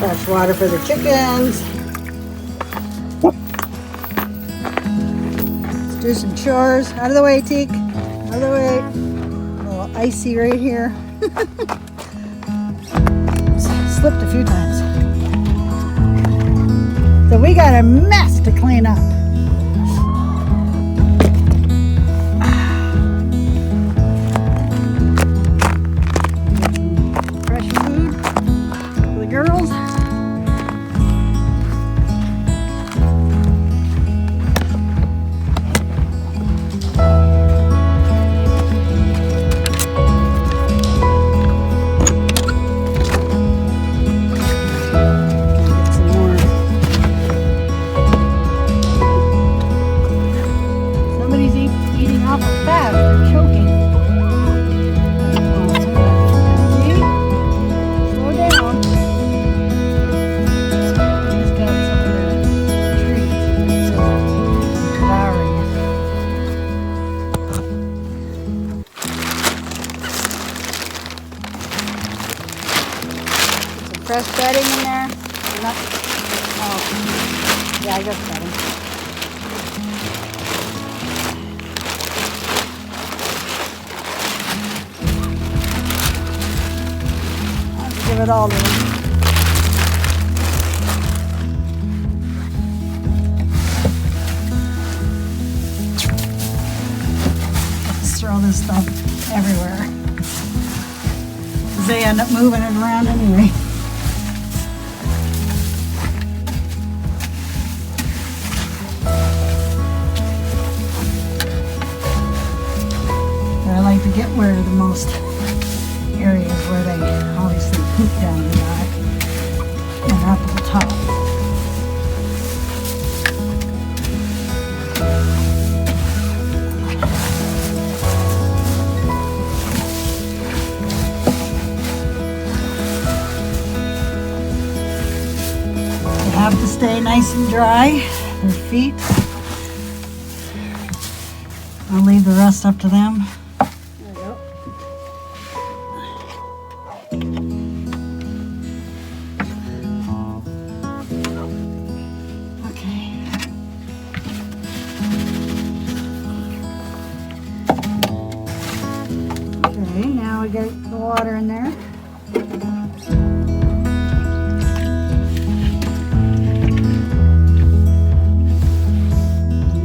Fresh water for the chickens. Let's do some chores. Out of the way, Teak. Out of the way. A little icy right here. Slipped a few times. So we got a mess to clean up. Fresh food for the girls. Fresh bedding in there. Oh, yeah, I got bedding. Let's give it all to them. Just throw this stuff everywhere. They end up moving it around anyway. I like to get where the most areas where they obviously poop down the back and up at the top. They have to stay nice and dry, their feet. I'll leave the rest up to them. Now we get the water in there. Here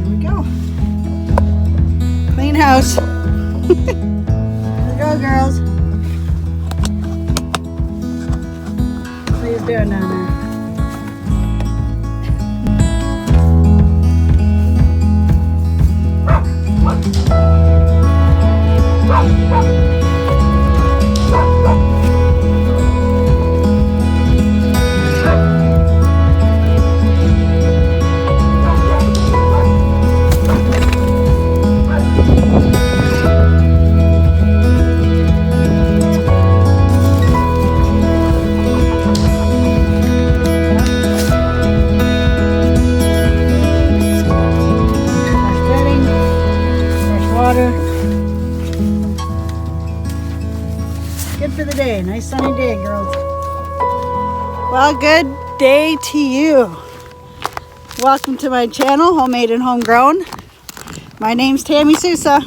we go. Clean house. Here we go, girls. What are you doing down there? Good for the day. Nice sunny day, girls. Well, good day to you. Welcome to my channel, Homemade and Homegrown. My name's Tammy Sousa.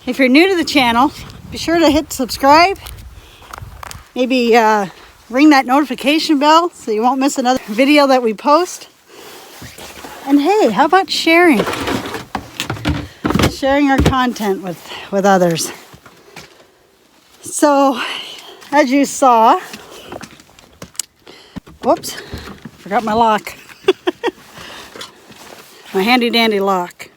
If you're new to the channel, be sure to hit subscribe. Maybe ring that notification bell so you won't miss another video that we post. And hey, how about sharing? Sharing our content with others. So, as you saw, whoops, forgot my lock. My handy dandy lock.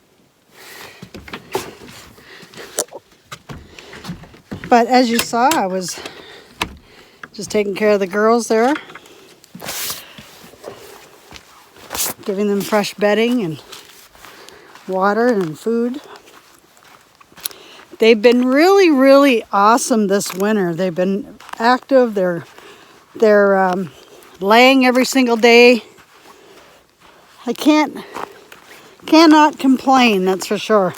But as you saw, I was just taking care of the girls there. Giving them fresh bedding and water and food. They've been really, really awesome this winter. They've been active. They're laying every single day. I cannot complain, that's for sure.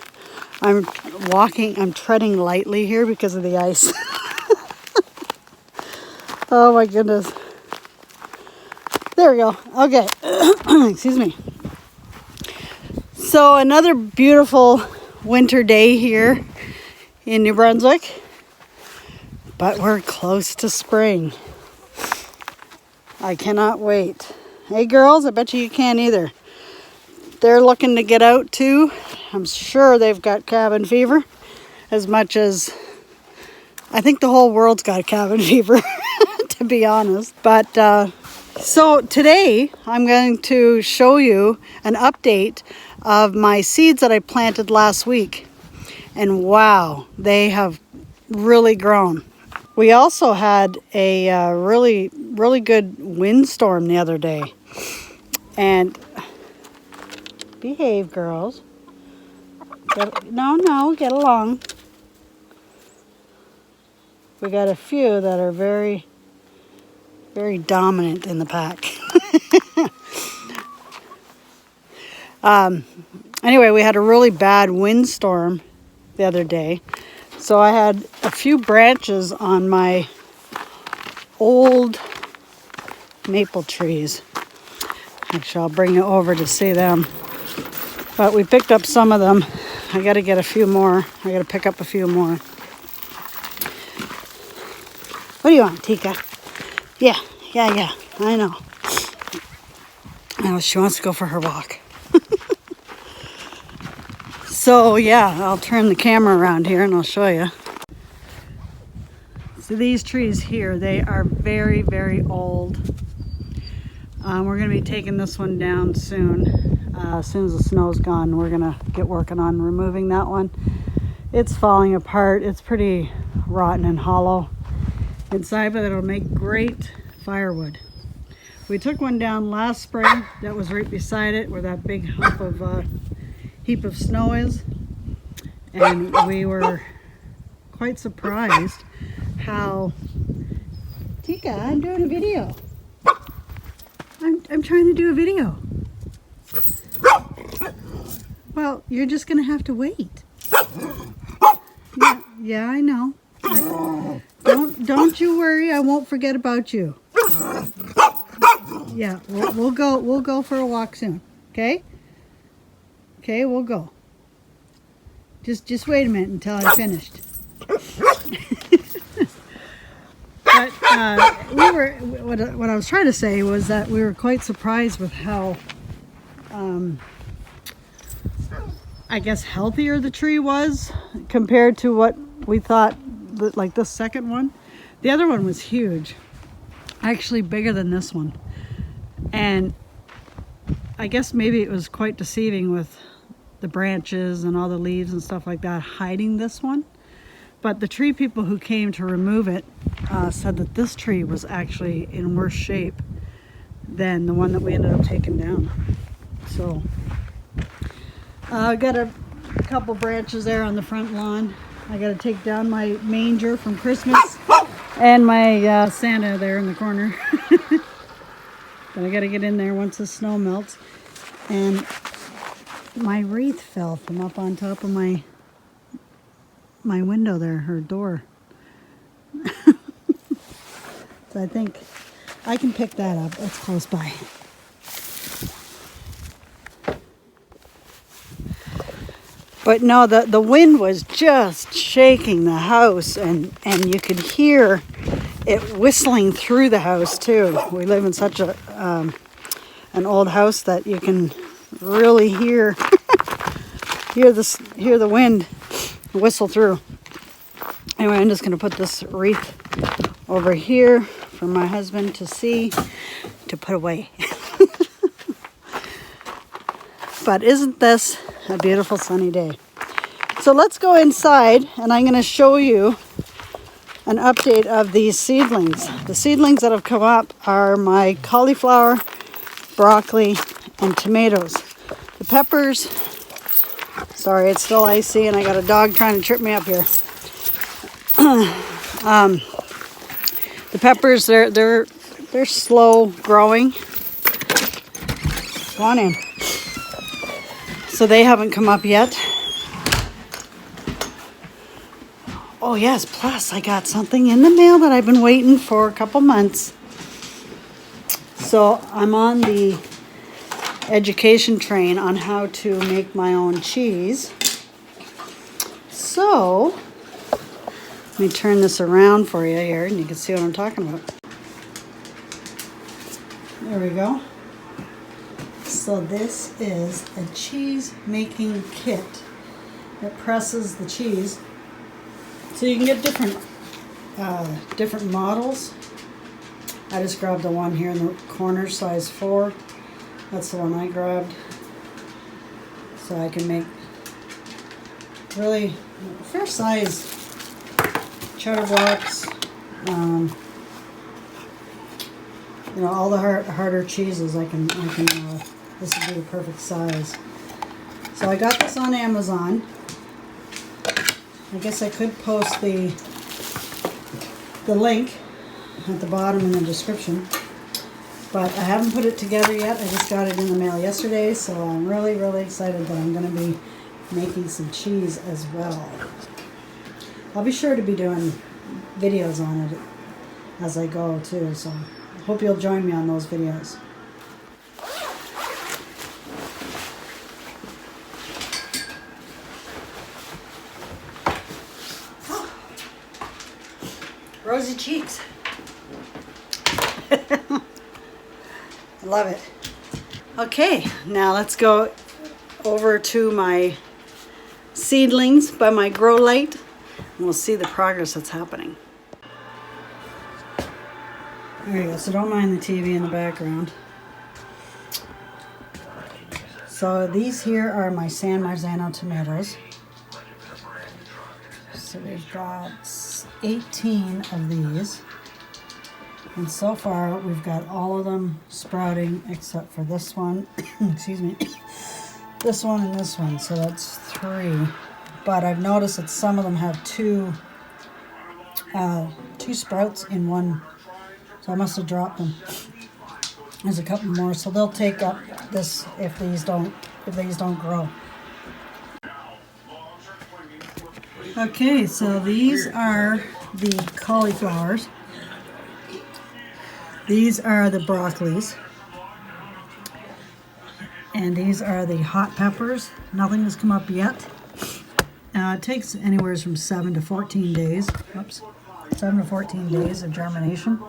I'm treading lightly here because of the ice. Oh my goodness. There we go. Okay. Excuse me. So another beautiful winter day here in New Brunswick. But we're close to spring. I cannot wait. Hey girls, I bet you can't either. They're looking to get out too. I'm sure they've got cabin fever as much as I think the whole world's got cabin fever, to be honest. But so today I'm going to show you an update of my seeds that I planted last week. And wow, they have really grown. We also had a really good windstorm the other day. And behave, girls. No, get along. We got a few that are very dominant in the pack. Anyway, we had a really bad windstorm the other day. So I had a few branches on my old maple trees. Actually, I'll bring you over to see them. But we picked up some of them. I got to get a few more. I got to pick up a few more. What do you want, Tika? Yeah, I know. Oh, she wants to go for her walk. So, yeah, I'll turn the camera around here and I'll show you. So these trees here, they are very old. We're going to be taking this one down soon. As soon as the snow's gone, we're going to get working on removing that one. It's falling apart. It's pretty rotten and hollow inside, but it'll make great firewood. We took one down last spring that was right beside it where that big heap of snow is, and we were quite surprised how Tika, I'm doing a video. I'm trying to do a video. Well, you're just gonna have to wait. Yeah, I know. Don't you worry, I won't forget about you. Yeah, we'll go for a walk soon. Okay? Okay, we'll go. Just wait a minute until I'm finished. But what I was trying to say was that we were quite surprised with how I guess healthier the tree was compared to what we thought, like this second one. The other one was huge, actually bigger than this one. And I guess maybe it was quite deceiving with the branches and all the leaves and stuff like that hiding this one. But the tree people who came to remove it said that this tree was actually in worse shape than the one that we ended up taking down. So I got a couple branches there on the front lawn. I got to take down my manger from Christmas and my Santa there in the corner. But I got to get in there once the snow melts. And my wreath fell from up on top of my window there, her door. So I think I can pick that up. It's close by. But no, the wind was just shaking the house, and you could hear it whistling through the house too. We live in such an old house that you can really hear the wind whistle through. Anyway, I'm just going to put this wreath over here for my husband to see, to put away. But isn't this a beautiful sunny day? So let's go inside and I'm going to show you an update of these seedlings. The seedlings that have come up are my cauliflower, broccoli, and tomatoes. The peppers, sorry, it's still icy and I got a dog trying to trip me up here. The peppers, they're slow growing. Go on in. So they haven't come up yet. Oh yes, plus I got something in the mail that I've been waiting for a couple months. So I'm on the education train on how to make my own cheese. So let me turn this around for you here and you can see what I'm talking about. There we go. So this is a cheese making kit. It presses the cheese. So you can get different models. I just grabbed the one here in the corner, size 4. That's the one I grabbed. So I can make really fair size cheddar blocks. You know, all the harder cheeses I can this would be the perfect size. So I got this on Amazon. I guess I could post the link at the bottom in the description, but I haven't put it together yet. I just got it in the mail yesterday, so I'm really excited that I'm going to be making some cheese as well. I'll be sure to be doing videos on it as I go too, so I hope you'll join me on those videos. Rosy cheeks. I love it. Okay, now let's go over to my seedlings by my grow light and we'll see the progress that's happening. There you go, so don't mind the TV in the background. So these here are my Marzano tomatoes. So we've got 18 of these. And so far we've got all of them sprouting except for this one, excuse me, this one and this one, so that's 3. But I've noticed that some of them have two sprouts in one, so I must have dropped them. There's a couple more, so they'll take up this if these don't grow. Okay, so these are the cauliflowers. These are the broccolis. And these are the hot peppers. Nothing has come up yet. It takes anywhere from 7 to 14 days. Oops. 7 to 14 days of germination.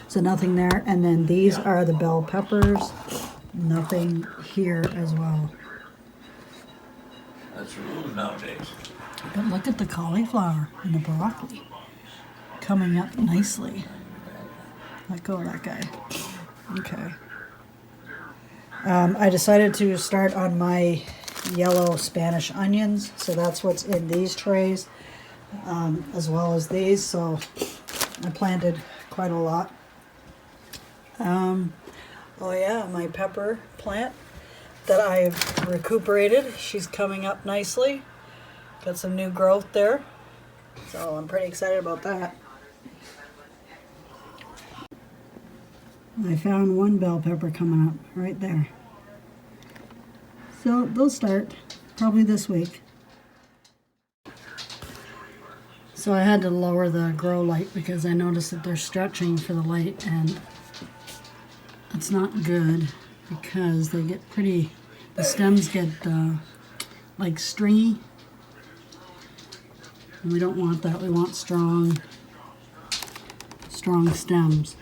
So nothing there. And then these are the bell peppers. Nothing here as well. That's rude nowadays. But look at the cauliflower and the broccoli coming up nicely. Let go of that guy. Okay. I decided to start on my yellow Spanish onions, so that's what's in these trays, as well as these. So I planted quite a lot. Oh yeah, my pepper plant that I've recuperated. She's coming up nicely. Got some new growth there, so I'm pretty excited about that. I found one bell pepper coming up right there. So they'll start probably this week. So I had to lower the grow light because I noticed that they're stretching for the light, and it's not good because they get pretty, the stems get like stringy. And we don't want that. We want strong stems.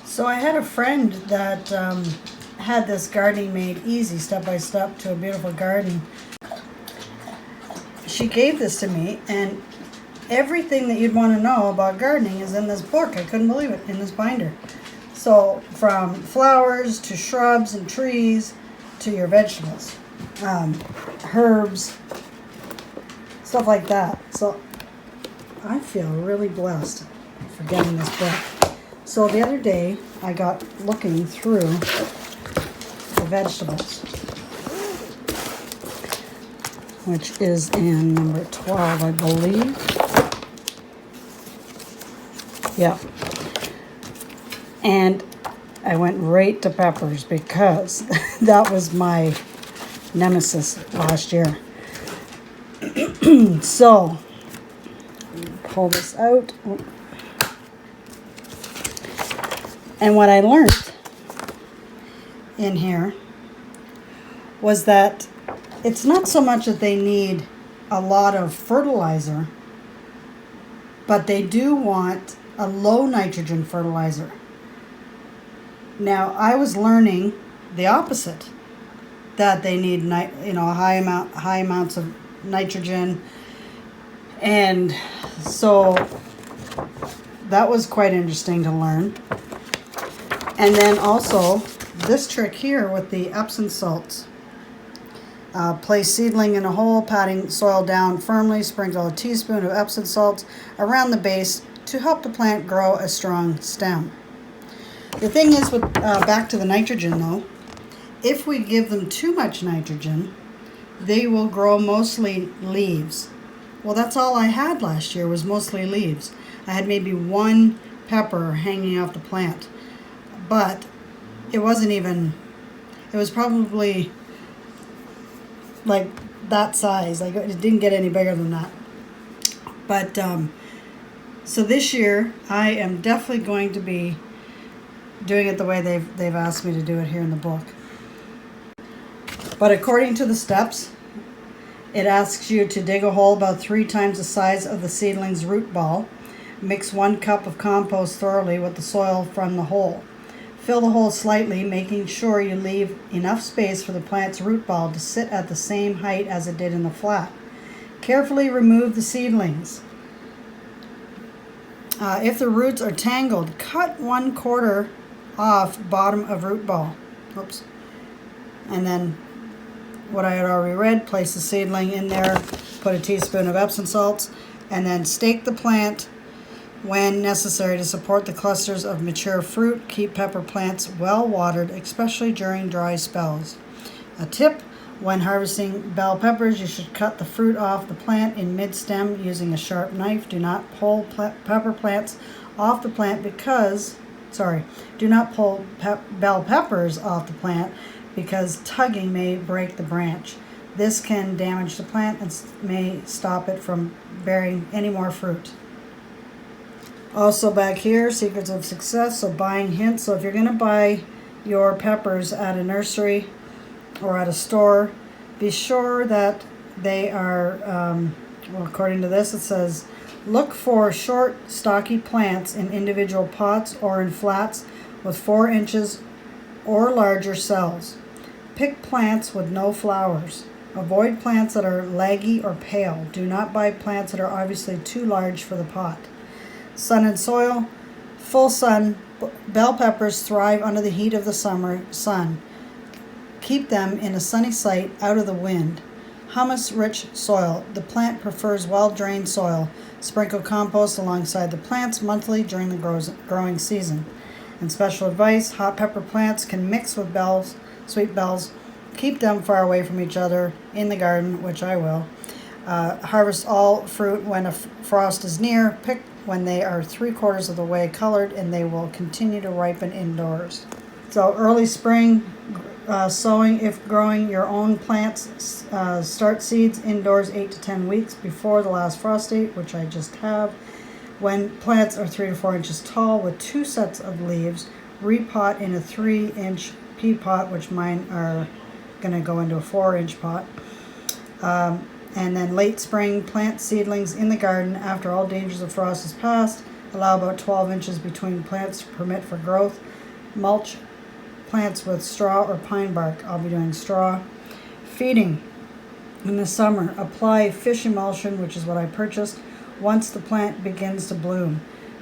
So I had a friend that had this gardening made easy, step by step to a beautiful garden. She gave this to me, and everything that you'd want to know about gardening is in this book. I couldn't believe it, in this binder. So from flowers to shrubs and trees to your vegetables, herbs, stuff like that. So I feel really blessed for getting this book. So the other day, I got looking through the vegetables, which is in number 12, I believe. Yeah. And I went right to peppers because that was my nemesis last year. So, pull this out. And what I learned in here was that it's not so much that they need a lot of fertilizer, but they do want a low nitrogen fertilizer. Now, I was learning the opposite, that they need high amounts of nitrogen, and so that was quite interesting to learn. And then also this trick here with the Epsom salts. Place seedling in a hole, patting soil down firmly. Sprinkle a teaspoon of Epsom salts around the base to help the plant grow a strong stem. The thing is, with back to the nitrogen though, if we give them too much nitrogen, they will grow mostly leaves. Well, that's all I had last year, was mostly leaves. I had maybe one pepper hanging off the plant, but it wasn't even, it was probably like that size. Like, it didn't get any bigger than that. But so this year I am definitely going to be doing it the way they've asked me to do it here in the book. But according to the steps, it asks you to dig a hole about 3 times the size of the seedling's root ball. Mix 1 cup of compost thoroughly with the soil from the hole. Fill the hole slightly, making sure you leave enough space for the plant's root ball to sit at the same height as it did in the flat. Carefully remove the seedlings. If the roots are tangled, cut 1/4 off bottom of root ball. Oops. And then what I had already read, place the seedling in there, put a teaspoon of Epsom salts, and then stake the plant when necessary to support the clusters of mature fruit. Keep pepper plants well watered, especially during dry spells. A tip: when harvesting bell peppers, you should cut the fruit off the plant in mid-stem using a sharp knife. Do not pull pepper plants off the plant do not pull bell peppers off the plant because tugging may break the branch. This can damage the plant and may stop it from bearing any more fruit. Also back here, secrets of success, so buying hints. So if you're going to buy your peppers at a nursery or at a store, be sure that they are, according to this, it says, look for short, stocky plants in individual pots or in flats with 4 inches or larger cells. Pick plants with no flowers. Avoid plants that are leggy or pale. Do not buy plants that are obviously too large for the pot. Sun and soil. Full sun. Bell peppers thrive under the heat of the summer sun. Keep them in a sunny site out of the wind. Humus-rich soil. The plant prefers well-drained soil. Sprinkle compost alongside the plants monthly during the growing season. And special advice, hot pepper plants can mix with sweet bells. Keep them far away from each other in the garden, which I will. Harvest all fruit when a frost is near. Pick when they are 3/4 of the way colored, and they will continue to ripen indoors. So early spring sowing. If growing your own plants, start seeds indoors 8 to 10 weeks before the last frost date, which I just have. When plants are 3 to 4 inches tall with 2 sets of leaves, repot in a 3-inch pea pot, which mine are going to go into a 4-inch pot. And then late spring, plant seedlings in the garden after all dangers of frost is past. Allow about 12 inches between plants to permit for growth. Mulch plants with straw or pine bark. I'll be doing straw. Feeding in the summer. Apply fish emulsion, which is what I purchased, once the plant begins to bloom.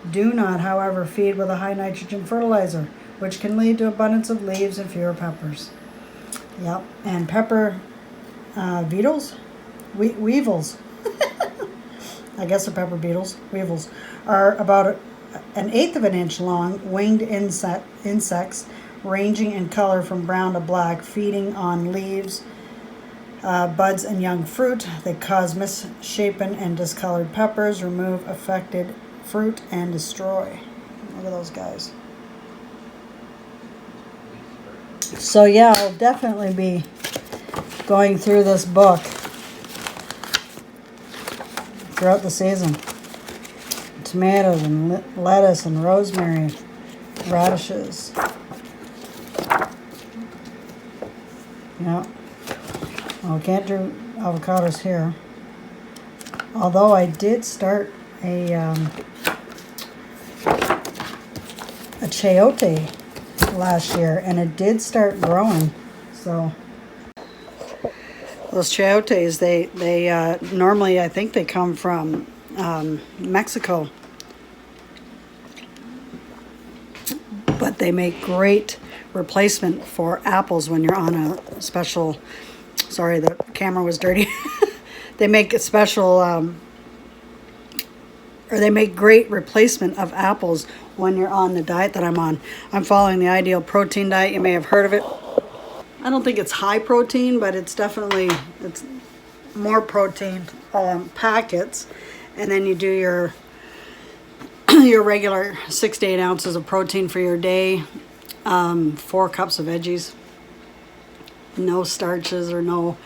Do not, however, feed with a high nitrogen fertilizer, which can lead to abundance of leaves and fewer peppers. Yep, and pepper beetles, weevils, I guess they're pepper beetles, weevils, are about 1/8 of an inch long, winged insects ranging in color from brown to black, feeding on leaves, buds, and young fruit. They cause misshapen and discolored peppers, remove affected fruit, and destroy. Look at those guys. So yeah, I'll definitely be going through this book throughout the season. Tomatoes and lettuce and rosemary, radishes. Yeah. Well, can't do avocados here. Although I did start a chayote last year, and it did start growing. So those chayotes, they normally, I think they come from Mexico, but they make great replacement for apples when you're on a special. Sorry, the camera was dirty. They make a special, or they make great replacement of apples when you're on the diet that I'm on. I'm following the Ideal Protein diet. You may have heard of it. I don't think it's high protein, but it's definitely, it's more protein packets. And then you do your your regular 6 to 8 ounces of protein for your day, 4 cups of veggies, no starches or no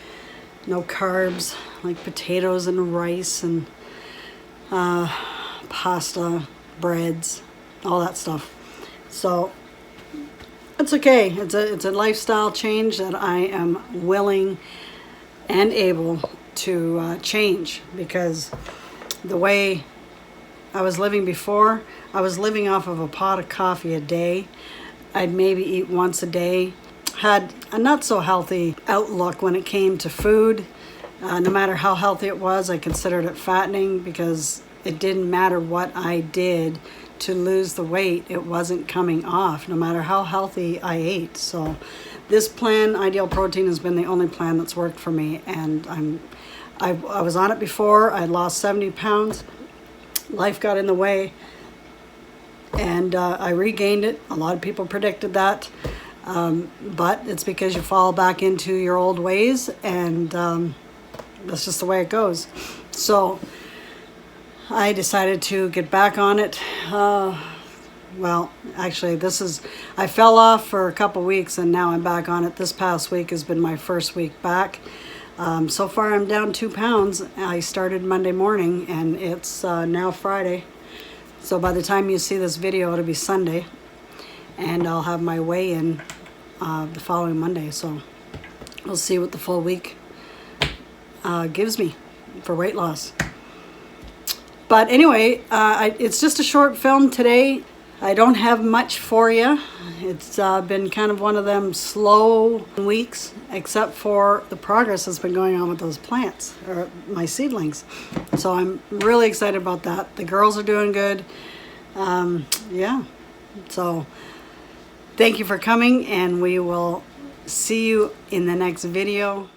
carbs, like potatoes and rice and pasta, breads, all that stuff. So it's okay. It's a lifestyle change that I am willing and able to change, because the way I was living before, I was living off of a pot of coffee a day. I'd maybe eat once a day. Had a not so healthy outlook when it came to food. No matter how healthy it was, I considered it fattening, because it didn't matter what I did to lose the weight, it wasn't coming off, no matter how healthy I ate. So this plan, Ideal Protein, has been the only plan that's worked for me, and I was on it before. I lost 70 pounds. Life got in the way, and I regained it. A lot of people predicted that, but it's because you fall back into your old ways, and that's just the way it goes. So I decided to get back on it. Well, actually, I fell off for a couple weeks, and now I'm back on it. This past week has been my first week back. So far I'm down 2 pounds. I started Monday morning, and it's now Friday. So by the time you see this video, it'll be Sunday, and I'll have my weigh-in the following Monday. So we'll see what the full week gives me for weight loss. But anyway, it's just a short film today. I don't have much for you. It's been kind of one of them slow weeks, except for the progress that's been going on with those plants, or my seedlings. So I'm really excited about that. The girls are doing good. Yeah. So thank you for coming, and we will see you in the next video.